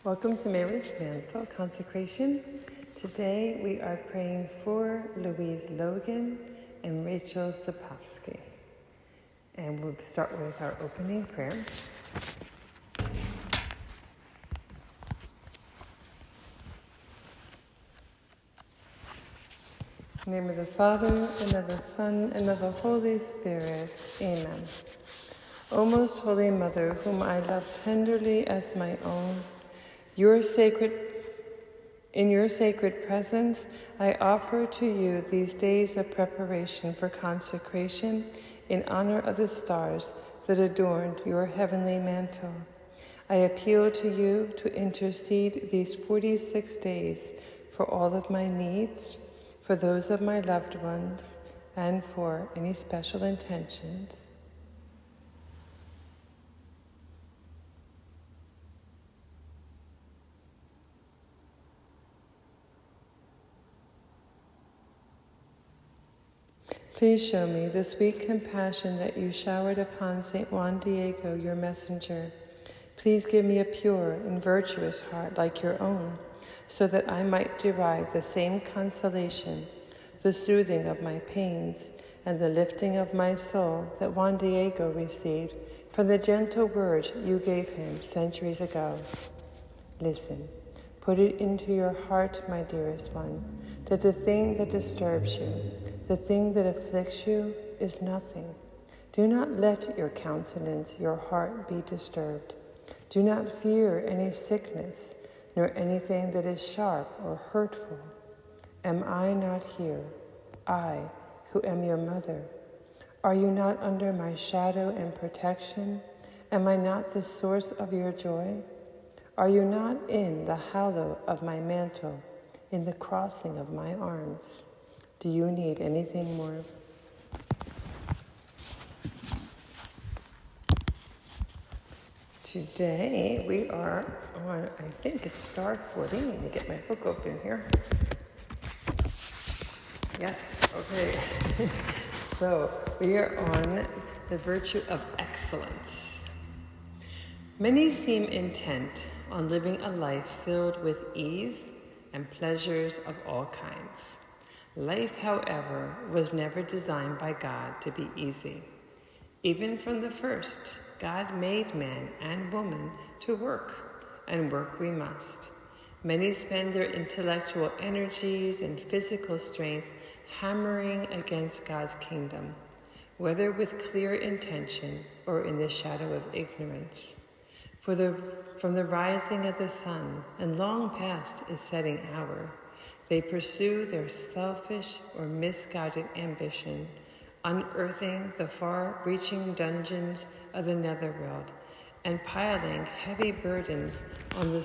Welcome to Mary's Mantle Consecration. Today we are praying for Louise Logan and Rachel Sapowski. And we'll start with our opening prayer. In the name of the Father, and of the Son, and of the Holy Spirit. Amen. O most Holy Mother, whom I love tenderly as my own, in your sacred presence, I offer to you these days of preparation for consecration in honor of the stars that adorned your heavenly mantle. I appeal to you to intercede these 46 days for all of my needs, for those of my loved ones, and for any special intentions. Please show me the sweet compassion that you showered upon St. Juan Diego, your messenger. Please give me a pure and virtuous heart like your own, so that I might derive the same consolation, the soothing of my pains, and the lifting of my soul that Juan Diego received from the gentle words you gave him centuries ago. Listen. Put it into your heart, my dearest one, that the thing that disturbs you, the thing that afflicts you, is nothing. Do not let your countenance, your heart be disturbed. Do not fear any sickness, nor anything that is sharp or hurtful. Am I not here, I, who am your mother? Are you not under my shadow and protection? Am I not the source of your joy? Are you not in the hollow of my mantle, in the crossing of my arms? Do you need anything more? Today we are on, I think it's star 40. Let me get my book open here. Yes, okay. So we are on the virtue of excellence. Many seem intent on living a life filled with ease and pleasures of all kinds. Life, however, was never designed by God to be easy. Even from the first, God made man and woman to work, and work we must. Many spend their intellectual energies and physical strength hammering against God's kingdom, whether with clear intention or in the shadow of ignorance. From the rising of the sun and long past its setting hour, they pursue their selfish or misguided ambition, unearthing the far-reaching dungeons of the netherworld and piling heavy burdens on the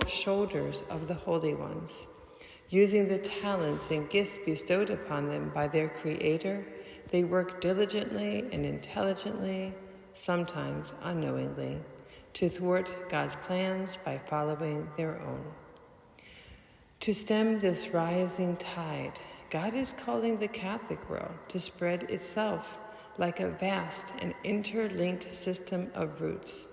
shoulders of the holy ones. Using the talents and gifts bestowed upon them by their Creator, they work diligently and intelligently, sometimes unknowingly, to thwart God's plans by following their own. To stem this rising tide, God is calling the Catholic world to spread itself like a vast and interlinked system of roots,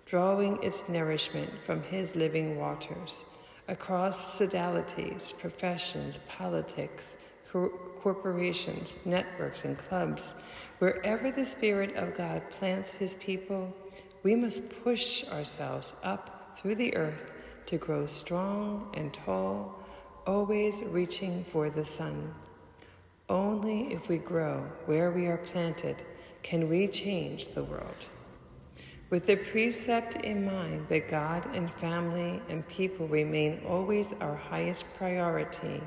drawing its nourishment from His living waters, across sodalities, professions, politics, corporations, networks, and clubs. Wherever the Spirit of God plants His people, we must push ourselves up through the earth to grow strong and tall, always reaching for the sun. Only if we grow where we are planted can we change the world. With the precept in mind that God and family and people remain always our highest priority,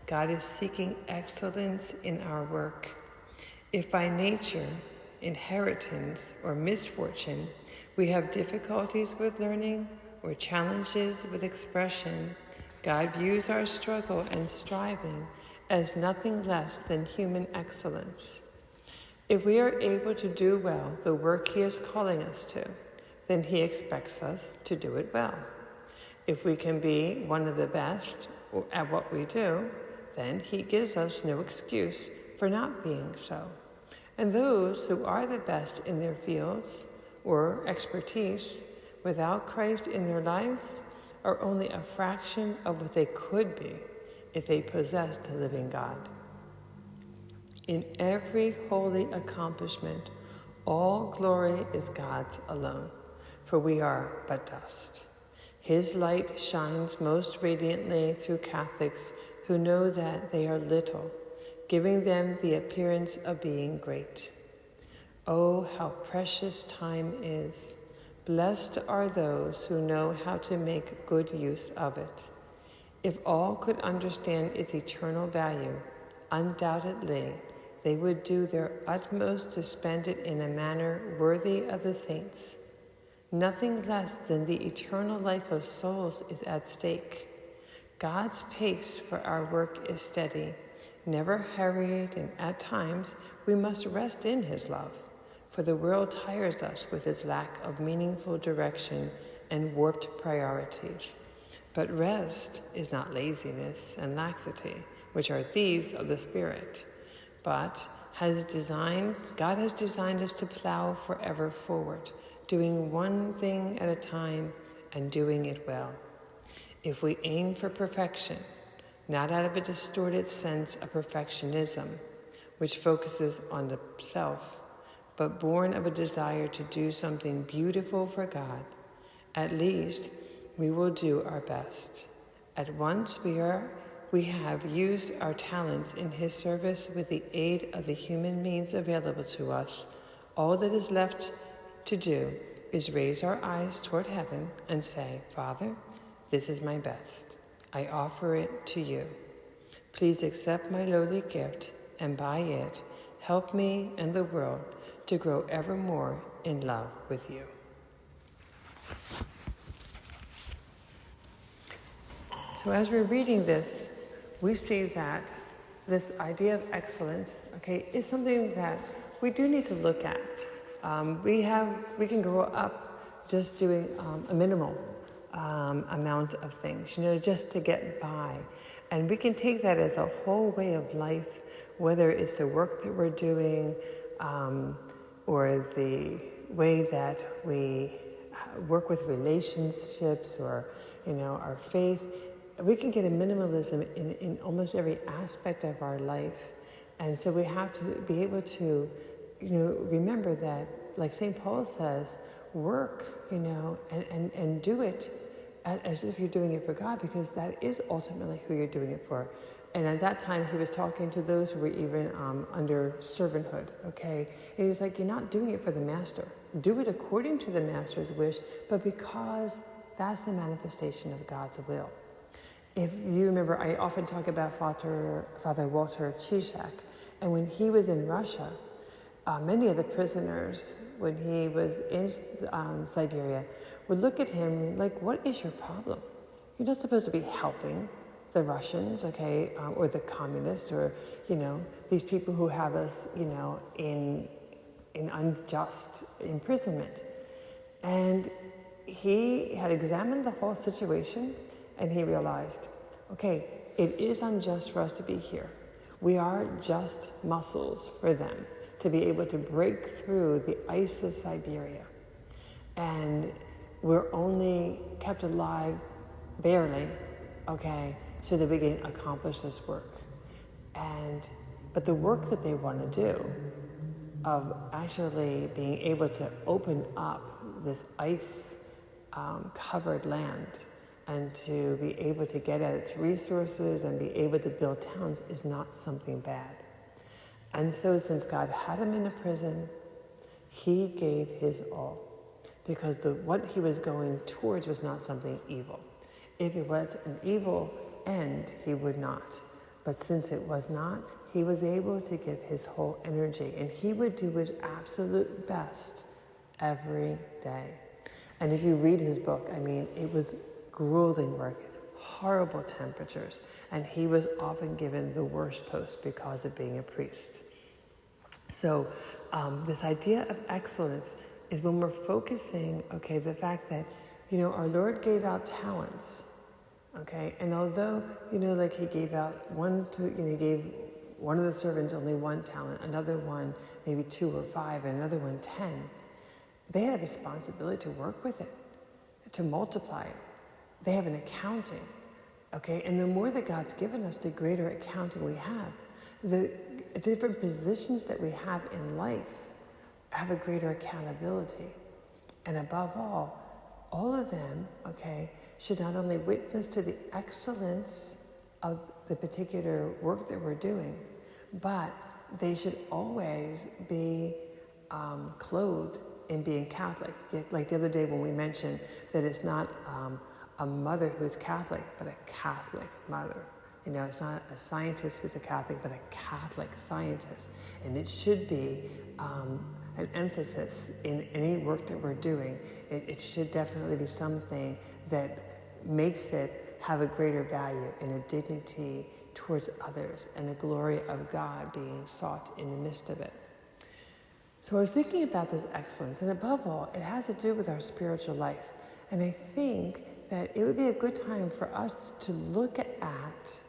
God is seeking excellence in our work. If by nature, inheritance, or misfortune, we have difficulties with learning or challenges with expression, God views our struggle and striving as nothing less than human excellence. If we are able to do well the work He is calling us to, then He expects us to do it well. If we can be one of the best at what we do, then He gives us no excuse for not being so. And those who are the best in their fields or expertise, without Christ in their lives, are only a fraction of what they could be if they possessed the living God. In every holy accomplishment, all glory is God's alone, for we are but dust. His light shines most radiantly through Catholics who know that they are little, giving them the appearance of being great. Oh, how precious time is! Blessed are those who know how to make good use of it. If all could understand its eternal value, undoubtedly they would do their utmost to spend it in a manner worthy of the saints. Nothing less than the eternal life of souls is at stake. God's pace for our work is steady, never hurried, and at times we must rest in his love, for the world tires us with its lack of meaningful direction and warped priorities. But rest is not laziness and laxity, which are thieves of the spirit, but God has designed us to plow forever forward, doing one thing at a time and doing it well. If we aim for perfection, not out of a distorted sense of perfectionism, which focuses on the self, but born of a desire to do something beautiful for God, at least we will do our best. At once we have used our talents in his service with the aid of the human means available to us. All that is left to do is raise our eyes toward heaven and say, Father, this is my best. I offer it to you. Please accept my lowly gift, and by it, help me and the world to grow ever more in love with you. So as we're reading this, we see that this idea of excellence, is something that we do need to look at. We can grow up just doing a minimal amount of things, just to get by. And we can take that as a whole way of life, whether it's the work that we're doing or the way that we work with relationships or, our faith. We can get a minimalism in almost every aspect of our life. And so we have to be able to, remember that, like St. Paul says, work, and do it as if you're doing it for God, because that is ultimately who you're doing it for. And at that time, he was talking to those who were even under servanthood, And he's like, you're not doing it for the master. Do it according to the master's wish, but because that's the manifestation of God's will. If you remember, I often talk about Father Walter Ciszek, and when he was in Russia, many of the prisoners, when he was in Siberia, would look at him like, what is your problem? You're not supposed to be helping the Russians, or the communists, or, these people who have us, in unjust imprisonment. And he had examined the whole situation, and he realized, it is unjust for us to be here. We are just muscles for them to be able to break through the ice of Siberia. And we're only kept alive barely, so that we can accomplish this work. But the work that they want to do of actually being able to open up this ice covered land and to be able to get at its resources and be able to build towns is not something bad. And so since God had him in a prison, he gave his all, because what he was going towards was not something evil. If it was an evil end, he would not. But since it was not, he was able to give his whole energy, and he would do his absolute best every day. And if you read his book, it was grueling work, horrible temperatures, and he was often given the worst post because of being a priest. So this idea of excellence is when we're focusing, the fact that, our Lord gave out talents, and although, he gave out he gave one of the servants only one talent, another one maybe 2 or 5, and another one 10, they had a responsibility to work with it, to multiply it. they have an accounting, okay? And the more that God's given us, the greater accounting we have. The different positions that we have in life have a greater accountability. And above all of them, okay, should not only witness to the excellence of the particular work that we're doing, but they should always be clothed in being Catholic. Like the other day when we mentioned that it's not a mother who's Catholic, but a Catholic mother. You know, it's not a scientist who's a Catholic, but a Catholic scientist. And it should be an emphasis in any work that we're doing. It should definitely be something that makes it have a greater value and a dignity towards others and the glory of God being sought in the midst of it. So I was thinking about this excellence, and above all, it has to do with our spiritual life. And I think that it would be a good time for us to look at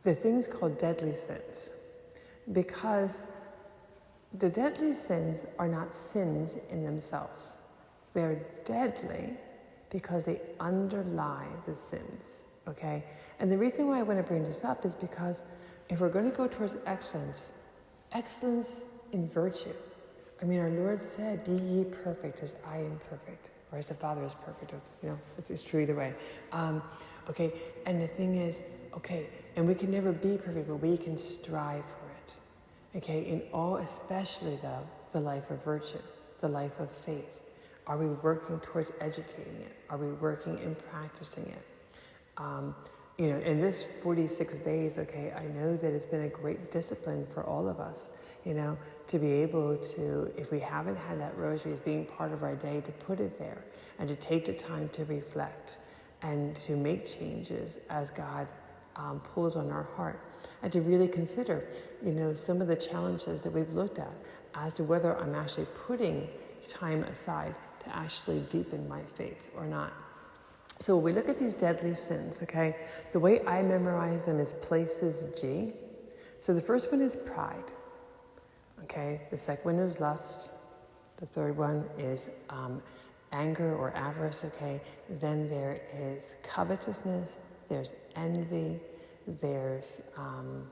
the things called deadly sins, because the deadly sins are not sins in themselves. They're deadly because they underlie the sins, okay? And the reason why I want to bring this up is because if we're going to go towards excellence in virtue. I mean, our Lord said, "Be ye perfect as I am perfect," or as the Father is perfect. You know, it's true either way. Okay, and the thing is, okay, and we can never be perfect, but we can strive for it. Okay, in all, especially though, the life of virtue, the life of faith. Are we working towards educating it? Are we working in practicing it? You know, in this 46 days, okay, I know that it's been a great discipline for all of us, you know, to be able to, if we haven't had that rosary as being part of our day, to put it there and to take the time to reflect and to make changes as God pulls on our heart, and to really consider, you know, some of the challenges that we've looked at as to whether I'm actually putting time aside to actually deepen my faith or not. So we look at these deadly sins, okay? The way I memorize them is places G. So the first one is pride, okay? The second one is lust. The third one is anger or avarice, okay? Then there is covetousness, there's envy, there's, I'm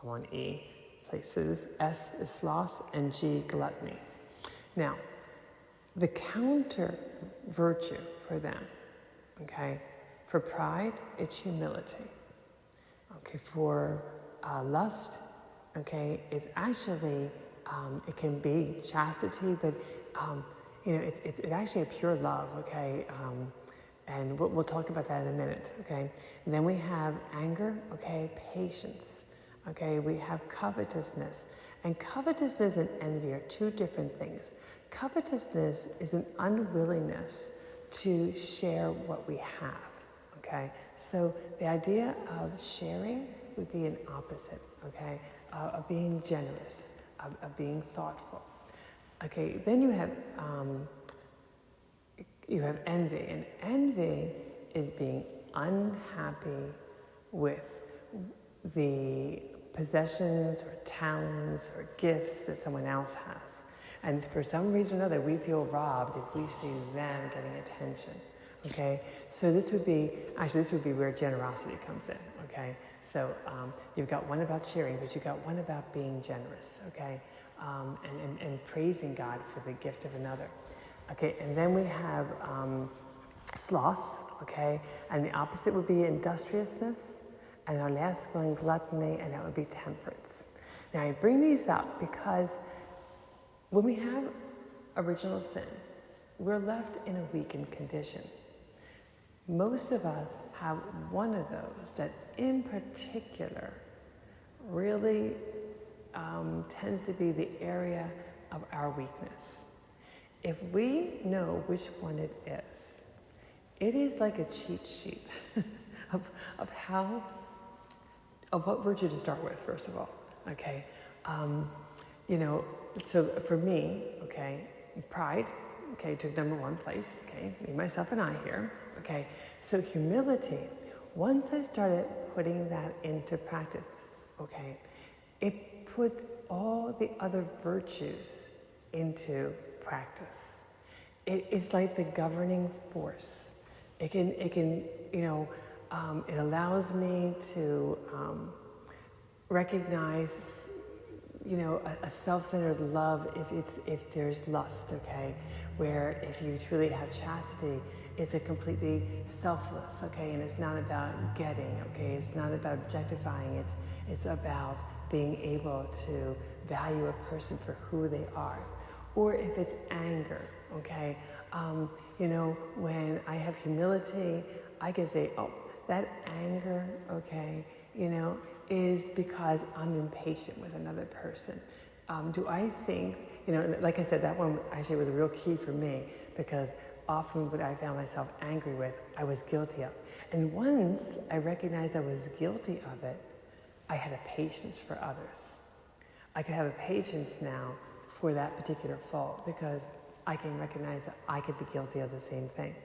on E, places, S is sloth, and G, gluttony. Now, the counter virtue for them, okay? For pride, it's humility. Okay, for lust, okay, it's actually, it can be chastity, but, you know, it's actually a pure love, okay? And we'll talk about that in a minute, okay? And then we have anger, okay, patience, okay? We have covetousness. And covetousness and envy are two different things. Covetousness is an unwillingness to share what we have, okay? So the idea of sharing would be an opposite, okay? Of being generous, of being thoughtful. Okay, then you have envy, and envy is being unhappy with the possessions or talents or gifts that someone else has. And for some reason or another, we feel robbed if we see them getting attention, okay? So this would be where generosity comes in, okay? So you've got one about sharing, but you've got one about being generous, okay? And praising God for the gift of another. Okay, and then we have sloth, okay? And the opposite would be industriousness. And our last one, gluttony, and that would be temperance. Now I bring these up because when we have original sin, we're left in a weakened condition. Most of us have one of those that in particular really tends to be the area of our weakness. If we know which one it is like a cheat sheet of what virtue to start with, first of all, okay? You know, so for me, okay, pride, okay, took number one place, okay, me, myself, and I here, okay? So humility, once I started putting that into practice, okay, it put all the other virtues into practice. it's like the governing force. It can, it allows me to recognize, a self-centered love if there's lust, okay? Where if you truly have chastity, it's a completely selfless, okay? And it's not about getting, okay? It's not about objectifying. It's about being able to value a person for who they are. Or if it's anger, okay? When I have humility, I can say, oh, that anger, okay, is because I'm impatient with another person. Do I think, like I said, that one actually was a real key for me, because often what I found myself angry with, I was guilty of. And once I recognized I was guilty of it, I had a patience for others. I could have a patience now for that particular fault, because I can recognize that I could be guilty of the same thing.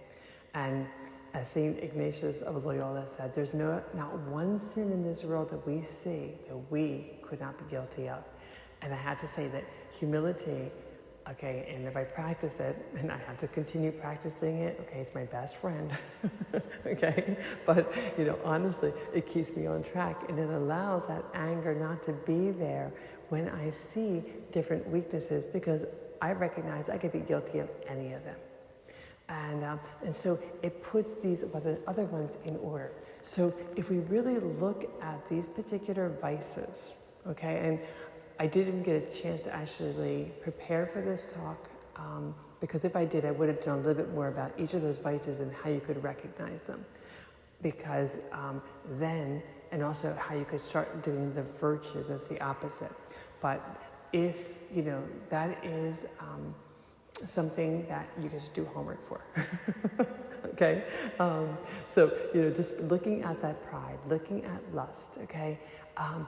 And as St. Ignatius of Loyola said, there's not one sin in this world that we see that we could not be guilty of. And I had to say that humility, okay, and if I practice it, and I have to continue practicing it, okay, it's my best friend, okay? But, honestly, it keeps me on track, and it allows that anger not to be there when I see different weaknesses, because I recognize I could be guilty of any of them. And so it puts these other ones in order. So if we really look at these particular vices, okay, and I didn't get a chance to actually prepare for this talk, because if I did, I would have done a little bit more about each of those vices and how you could recognize them. Because then, and also how you could start doing the virtue, that's the opposite. But if, that is something that you get to do homework for, okay? So, just looking at that pride, looking at lust, okay? And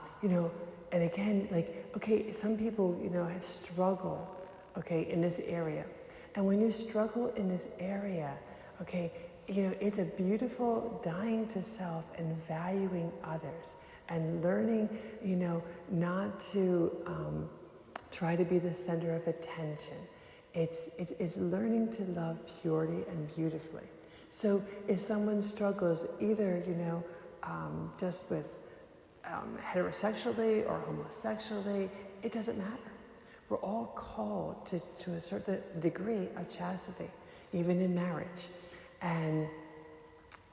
again, okay, some people, struggle, okay, in this area. And when you struggle in this area, okay, it's a beautiful dying to self and valuing others and learning, not to try to be the center of attention. It's learning to love purely and beautifully. So if someone struggles either, just with heterosexually or homosexually, it doesn't matter. We're all called to a certain degree of chastity, even in marriage. And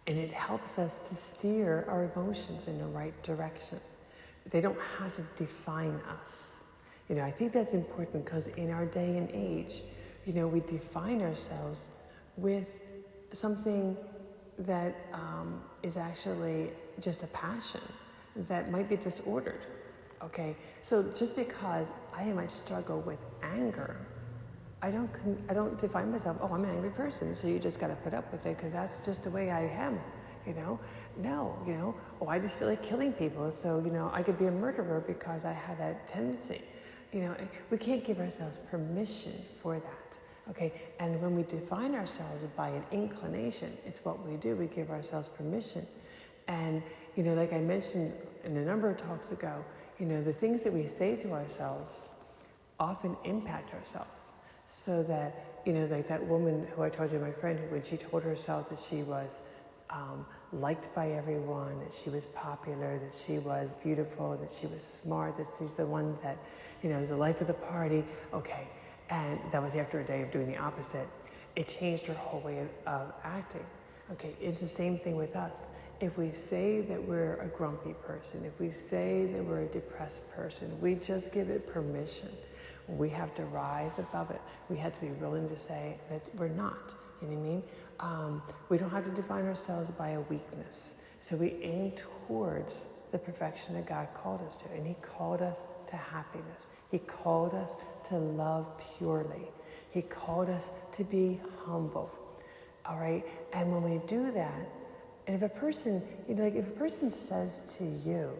it helps us to steer our emotions in the right direction. They don't have to define us. I think that's important, because in our day and age, we define ourselves with something that is actually just a passion that might be disordered, okay? So just because I might struggle with anger, I don't define myself, oh, I'm an angry person, so you just got to put up with it because that's just the way I am, No, oh, I just feel like killing people, so, I could be a murderer because I have that tendency. We can't give ourselves permission for that, okay? And when we define ourselves by an inclination, it's what we do. We give ourselves permission. And, like I mentioned in a number of talks ago, the things that we say to ourselves often impact ourselves. So that, like that woman who I told you, my friend, when she told herself that she was liked by everyone, that she was popular, that she was beautiful, that she was smart, that she's the one that, is the life of the party, okay. And that was after a day of doing the opposite. It changed her whole way of acting. Okay, it's the same thing with us. If we say that we're a grumpy person, if we say that we're a depressed person, we just give it permission. We have to rise above it. We have to be willing to say that we're not. You know what I mean? We don't have to define ourselves by a weakness. So we aim towards the perfection that God called us to. And He called us to happiness. He called us to love purely. He called us to be humble. All right? And when we do that, and if a person, if a person says to you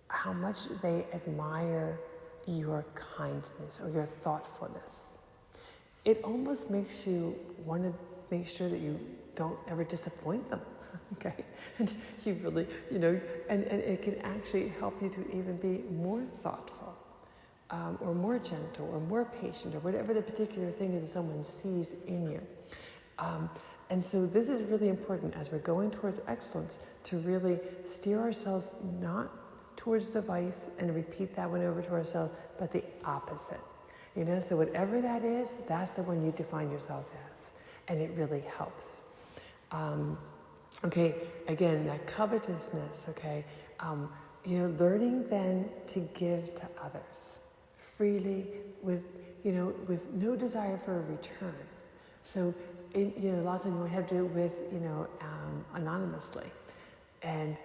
how much they admire your kindness or your thoughtfulness, it almost makes you want to make sure that you don't ever disappoint them, okay? And you really, and it can actually help you to even be more thoughtful. or more gentle, or more patient, or whatever the particular thing is that someone sees in you. And so this is really important as we're going towards excellence, to really steer ourselves not towards the vice and repeat that one over to ourselves, but the opposite. So whatever that is, that's the one you define yourself as. And it really helps. Okay, again, that covetousness, okay, learning then to give to others freely with no desire for a return. So, a lot of times we have to do it with, anonymously. And,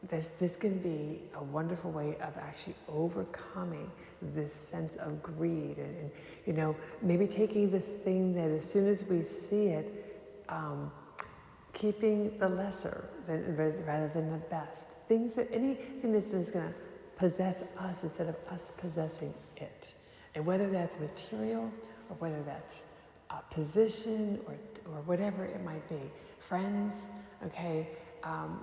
this can be a wonderful way of actually overcoming this sense of greed and maybe taking this thing that as soon as we see it, keeping the lesser rather than the best. Anything that's going to possess us instead of us possessing it. And whether that's material or whether that's position or whatever it might be. Friends, okay,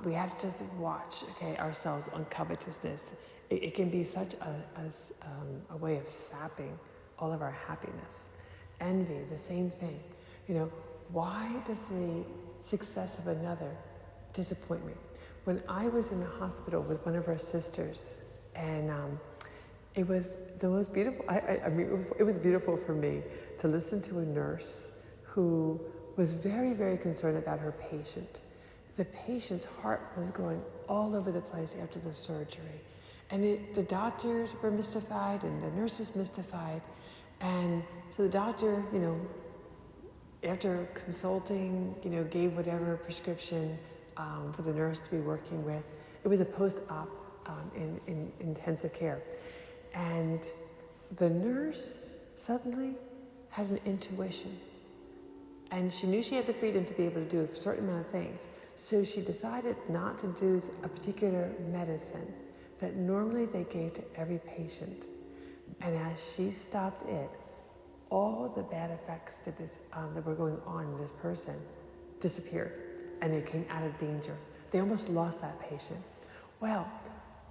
we have to just watch, okay, ourselves on covetousness. It can be such a way of sapping all of our happiness. Envy, the same thing. Why does the success of another disappoint me? When I was in the hospital with one of our sisters, and it was the most beautiful, it was beautiful for me to listen to a nurse who was very, very concerned about her patient. The patient's heart was going all over the place after the surgery. And the doctors were mystified and the nurse was mystified. And so the doctor, after consulting, gave whatever prescription for the nurse to be working with. It was a post-op in intensive care. And the nurse suddenly had an intuition. And she knew she had the freedom to be able to do a certain amount of things. So she decided not to do a particular medicine that normally they gave to every patient. And as she stopped it, all the bad effects that were going on in this person disappeared, and they came out of danger. They almost lost that patient. Well,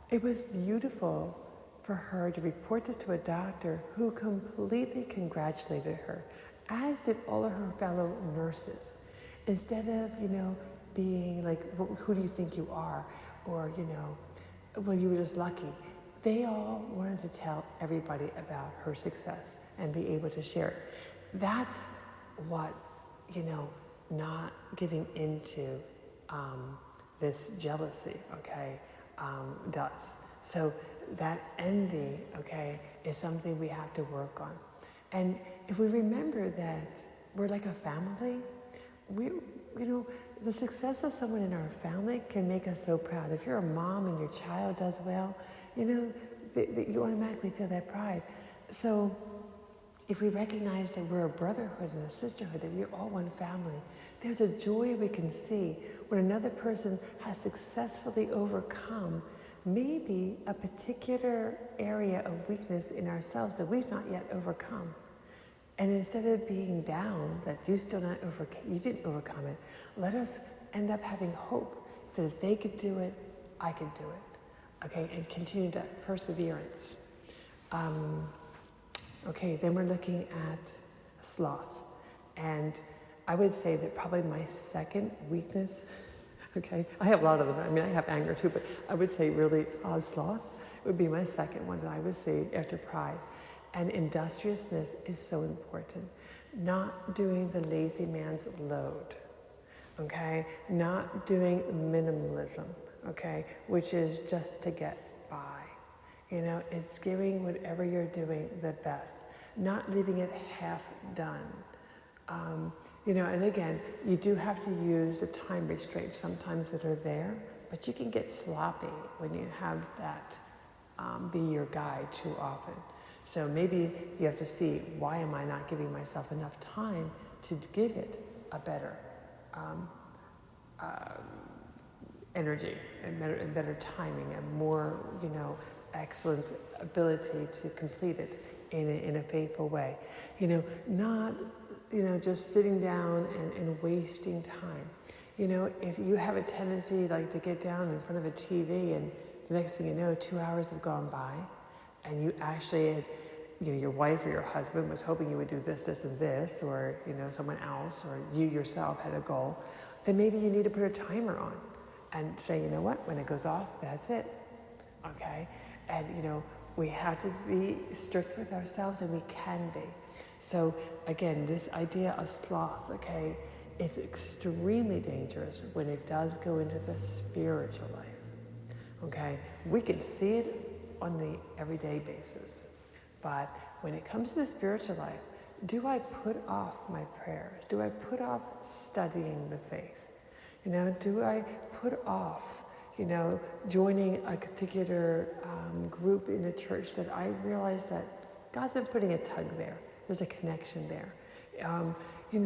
it was beautiful for her to report this to a doctor who completely congratulated her, as did all of her fellow nurses. Instead of, being like, who do you think you are? Or, well, you were just lucky. They all wanted to tell everybody about her success and be able to share it. That's what, not giving into this jealousy, okay, does. So that envy, okay, is something we have to work on. And if we remember that we're like a family, the success of someone in our family can make us so proud. If you're a mom and your child does well, you automatically feel that pride. So if we recognize that we're a brotherhood and a sisterhood, that we're all one family, there's a joy we can see when another person has successfully overcome maybe a particular area of weakness in ourselves that we've not yet overcome. And instead of being down that you didn't overcome it, let us end up having hope that if they could do it, I could do it. Okay, and continue that perseverance. Okay, then we're looking at sloth. And I would say that probably my second weakness, okay, I have a lot of them. I have anger too, but I would say really sloth would be my second one that I would say after pride. And industriousness is so important. Not doing the lazy man's load, okay? Not doing minimalism, okay? Which is just to get by. It's giving whatever you're doing the best. Not leaving it half done. And again, you do have to use the time restraints sometimes that are there, but you can get sloppy when you have that be your guide too often. So maybe you have to see, why am I not giving myself enough time to give it a better energy and better timing and more, excellent ability to complete it in a faithful way. Not, just sitting down and wasting time. If you have a tendency to get down in front of a TV and the next thing you know, 2 hours have gone by, and you actually had, your wife or your husband was hoping you would do this, this, and this, or, someone else, or you yourself had a goal, then maybe you need to put a timer on and say, you know what, when it goes off, that's it, okay? And, we have to be strict with ourselves, and we can be. So, again, this idea of sloth, okay, is extremely dangerous when it does go into the spiritual life, okay? We can see it on the everyday basis. But when it comes to the spiritual life, do I put off my prayers? Do I put off studying the faith? Do I put off, joining a particular group in the church that I realize that God's been putting a tug there. There's a connection there.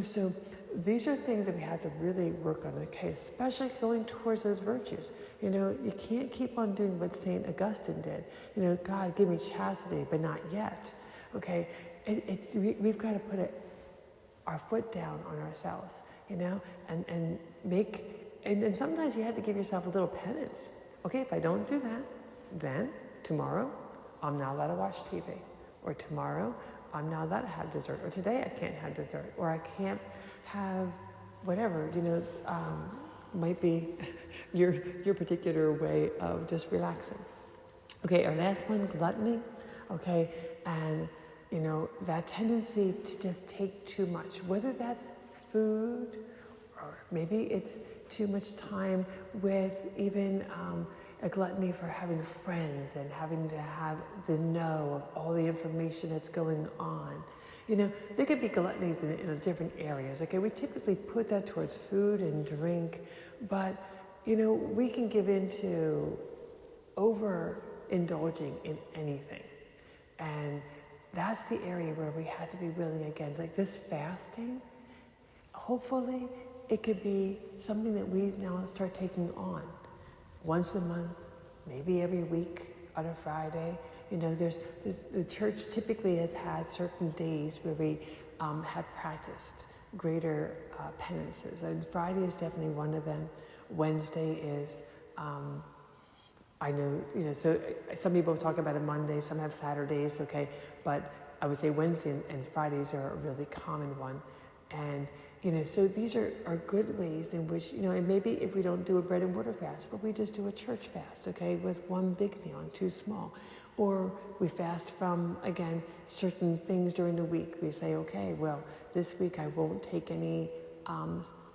So these are things that we have to really work on, okay, especially going towards those virtues. You can't keep on doing what St. Augustine did. God, give me chastity, but not yet. Okay, we've got to put our foot down on ourselves, and make, and sometimes you have to give yourself a little penance. Okay, if I don't do that, then tomorrow I'm not allowed to watch TV, or tomorrow I'm not allowed to have dessert, or today I can't have dessert, or I can't have whatever, might be your particular way of just relaxing. Okay, our last one, gluttony, okay, and that tendency to just take too much, whether that's food, or maybe it's too much time with even a gluttony for having friends and having to have the know of all the information that's going on. There could be gluttonies in different areas. Okay, we typically put that towards food and drink, but we can give into overindulging in anything. And that's the area where we have to be really, again, like this fasting, hopefully it could be something that we now start taking on once a month, maybe every week on a Friday. There's the church typically has had certain days where we have practiced greater penances, and Friday is definitely one of them. Wednesday is, I know, so some people talk about a Monday, some have Saturdays, okay, but I would say Wednesday and Fridays are a really common one. And, so these are good ways in which, and maybe if we don't do a bread and water fast, but we just do a church fast, okay, with one big meal and two small. Or we fast from, again, certain things during the week. We say, okay, well, this week I won't take any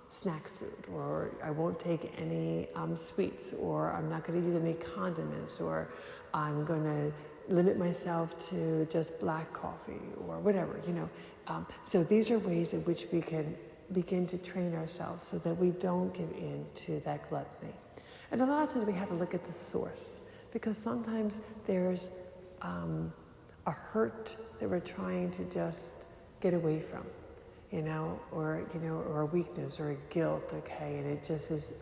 snack food, or I won't take any sweets, or I'm not going to use any condiments, or I'm going to limit myself to just black coffee, or whatever, So these are ways in which we can begin to train ourselves so that we don't give in to that gluttony. And a lot of times we have to look at the source, because sometimes there's a hurt that we're trying to just get away from, or a weakness or a guilt, okay, and it just is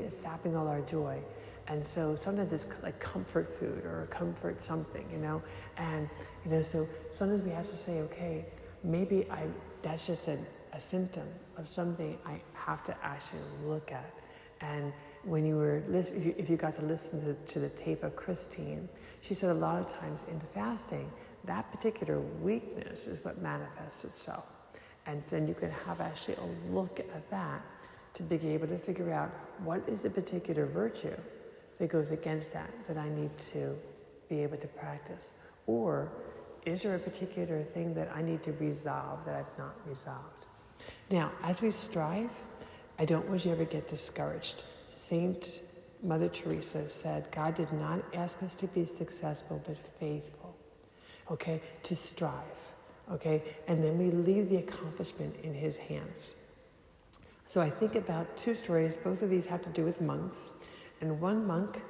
sapping all our joy. And so sometimes it's like comfort food or comfort something, and so sometimes we have to say, okay, maybe that's just a symptom of something I have to actually look at. And when you were, if you got to listen to the tape of Christine, she said a lot of times in fasting, that particular weakness is what manifests itself. And then you can have actually a look at that to be able to figure out what is the particular virtue that goes against that I need to be able to practice. Or is there a particular thing that I need to resolve that I've not resolved? Now, as we strive, I don't want you to ever get discouraged. Saint Mother Teresa said, God did not ask us to be successful, but faithful, okay, to strive, okay, and then we leave the accomplishment in his hands. So I think about two stories. Both of these have to do with monks. And one monk,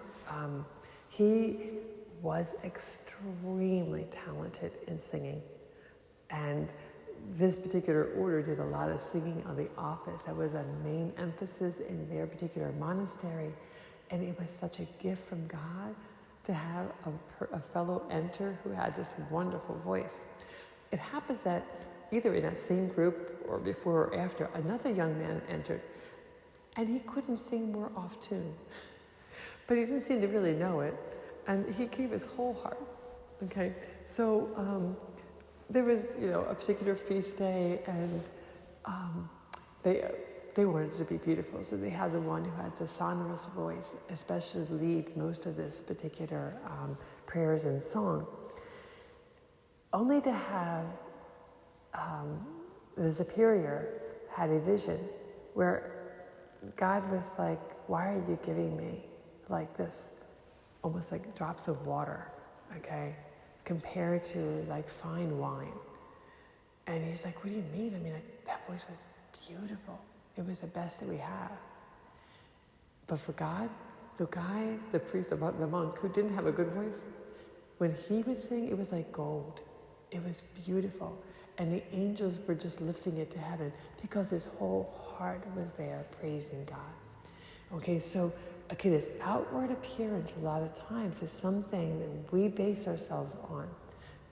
he was extremely talented in singing. And this particular order did a lot of singing on the office. That was a main emphasis in their particular monastery. And it was such a gift from God to have a fellow enter who had this wonderful voice. It happens that either in that same group or before or after, another young man entered, and he couldn't sing more off tune. But he didn't seem to really know it, and he gave his whole heart. Okay, so there was, a particular feast day, and they wanted it to be beautiful, so they had the one who had the sonorous voice, especially lead most of this particular prayers and song, only to have the superior had a vision where God was like, why are you giving me like this, almost like drops of water, okay, compared to like fine wine? And he's like, what do you mean? I mean, that voice was beautiful. It was the best that we have. But for God, the guy, the priest, the monk who didn't have a good voice, when he would sing, it was like gold. It was beautiful. And the angels were just lifting it to heaven because his whole heart was there praising God. Okay, so, this outward appearance a lot of times is something that we base ourselves on.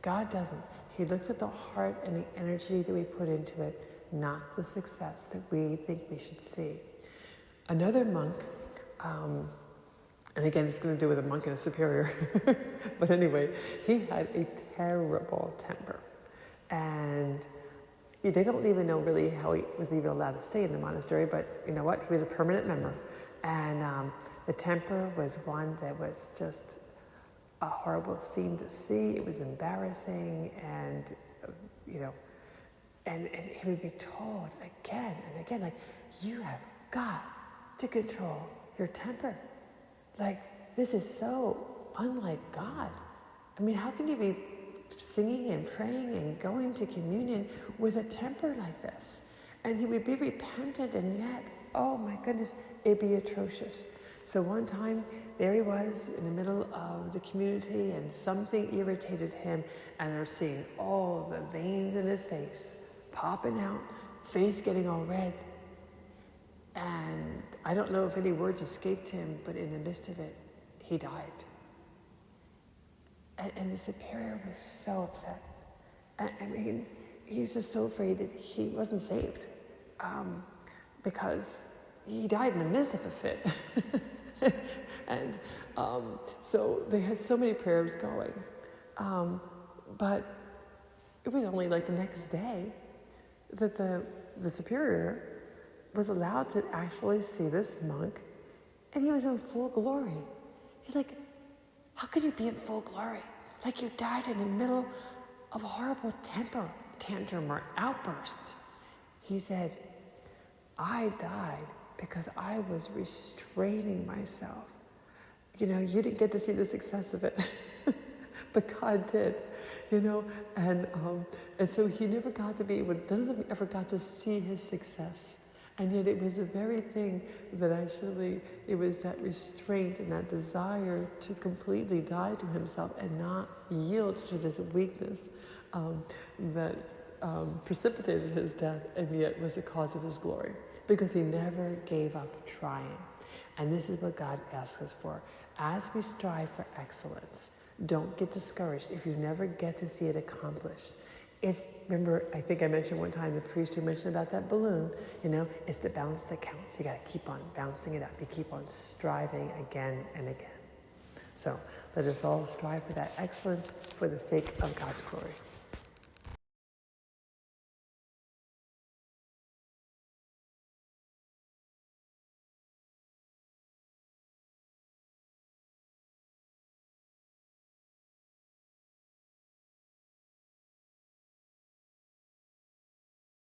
God doesn't. He looks at the heart and the energy that we put into it, not the success that we think we should see. Another monk, and again, it's going to do with a monk and a superior, but anyway, he had a terrible temper. And they don't even know really how he was even allowed to stay in the monastery, but you know what? He was a permanent member. And the temper was one that was just a horrible scene to see. It was embarrassing, and and he would be told again and again, like, you have got to control your temper. Like, this is so unlike God. I mean, how can you be singing and praying and going to communion with a temper like this? And he would be repentant, and yet, oh my goodness, it'd be atrocious. So one time, there he was in the middle of the community, and something irritated him, and they're seeing all the veins in his face popping out, face getting all red. And I don't know if any words escaped him, but in the midst of it, he died. And the superior was so upset. I mean, he was just so afraid that he wasn't saved, because he died in the midst of a fit. And so they had so many prayers going. But it was only like the next day that the superior was allowed to actually see this monk, and he was in full glory. He's like, how could you be in full glory? Like, you died in the middle of a horrible temper tantrum or outburst. He said, I died because I was restraining myself. You didn't get to see the success of it, but God did, and so he never got to be able, none of them ever got to see his success. And yet it was the very thing that actually, it was that restraint and that desire to completely die to himself and not yield to this weakness that precipitated his death, and yet was the cause of his glory, because he never gave up trying. And this is what God asks us for. As we strive for excellence, don't get discouraged if you never get to see it accomplished. Remember, I think I mentioned one time, the priest who mentioned about that balloon, it's the bounce that counts. You got to keep on bouncing it up. You keep on striving again and again. So let us all strive for that excellence for the sake of God's glory.